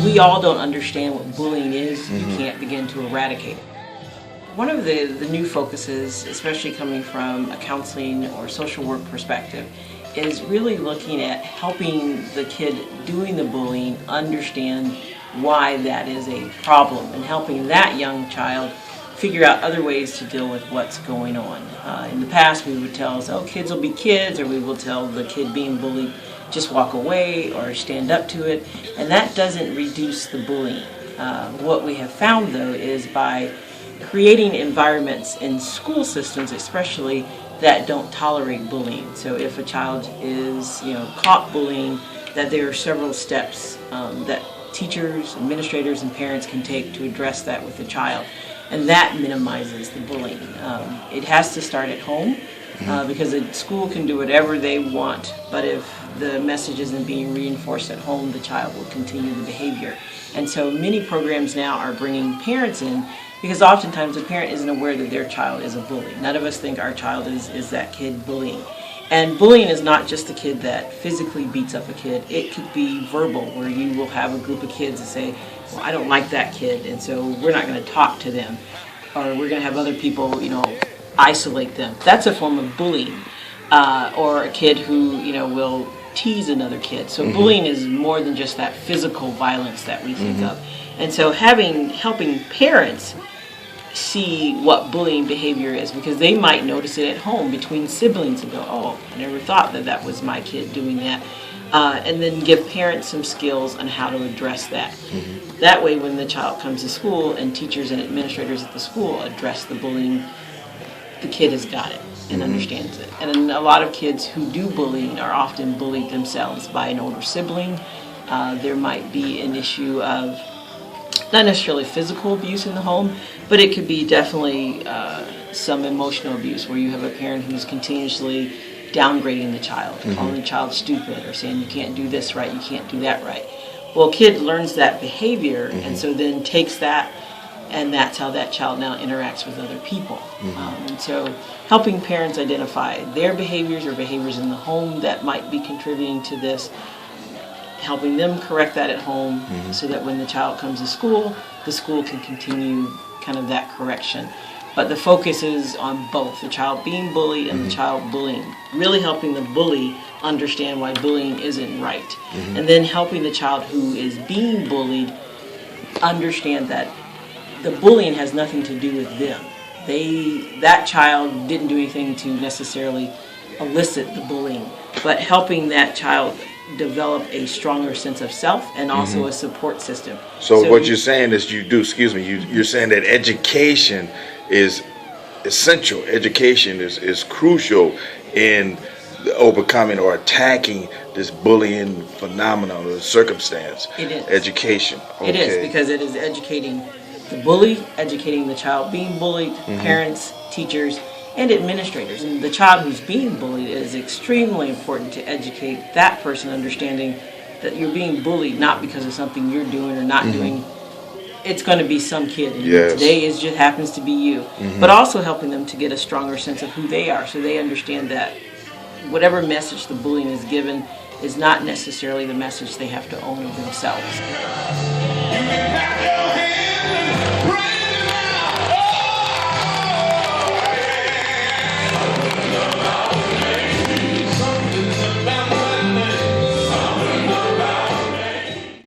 we all don't understand what bullying is, you can't begin to eradicate it. One of the new focuses, especially coming from a counseling or social work perspective, is really looking at helping the kid doing the bullying understand why that is a problem and helping that young child figure out other ways to deal with what's going on. In the past, we would tell us, oh, kids will be kids, or we will tell the kid being bullied, just walk away or stand up to it, and that doesn't reduce the bullying. What we have found, though, is by creating environments in school systems, especially, that don't tolerate bullying. So if a child is, caught bullying, that there are several steps that teachers, administrators, and parents can take to address that with the child, and that minimizes the bullying. It has to start at home because a school can do whatever they want, but if the message isn't being reinforced at home, the child will continue the behavior. And so many programs now are bringing parents in, because oftentimes a parent isn't aware that their child is a bully. None of us think our child is that kid bullying. And bullying is not just a kid that physically beats up a kid. It could be verbal, where you will have a group of kids that say, well, I don't like that kid, and so we're not going to talk to them. Or we're going to have other people, isolate them. That's a form of bullying. Or a kid who, will tease another kid. So bullying is more than just that physical violence that we think of. And so helping parents see what bullying behavior is, because they might notice it at home between siblings and go, oh, I never thought that was my kid doing that. And then give parents some skills on how to address that. That way, when the child comes to school and teachers and administrators at the school address the bullying, the kid has got it and understands it. And a lot of kids who do bullying are often bullied themselves by an older sibling. There might be an issue of not necessarily physical abuse in the home, but it could be definitely some emotional abuse, where you have a parent who's continuously downgrading the child, calling the child stupid, or saying you can't do this right, you can't do that right. Well, a kid learns that behavior, and so then takes that, and that's how that child now interacts with other people. And so helping parents identify their behaviors or behaviors in the home that might be contributing to this, helping them correct that at home, so that when the child comes to school, the school can continue kind of that correction. But the focus is on both, the child being bullied and the child bullying. Really helping the bully understand why bullying isn't right. And then helping the child who is being bullied understand that the bullying has nothing to do with them. That child didn't do anything to necessarily elicit the bullying, but helping that child develop a stronger sense of self and also a support system. So what you're saying is you're saying that education is essential. Education is crucial in overcoming or attacking this bullying phenomenon or circumstance. It is. Education. Okay. It is, because it is educating the bully, educating the child being bullied, parents, teachers, and administrators. And the child who's being bullied, is extremely important to educate that person, understanding that you're being bullied not because of something you're doing or not doing. It's going to be some kid, and today it just happens to be you. But also helping them to get a stronger sense of who they are, so they understand that whatever message the bullying is given is not necessarily the message they have to own of themselves.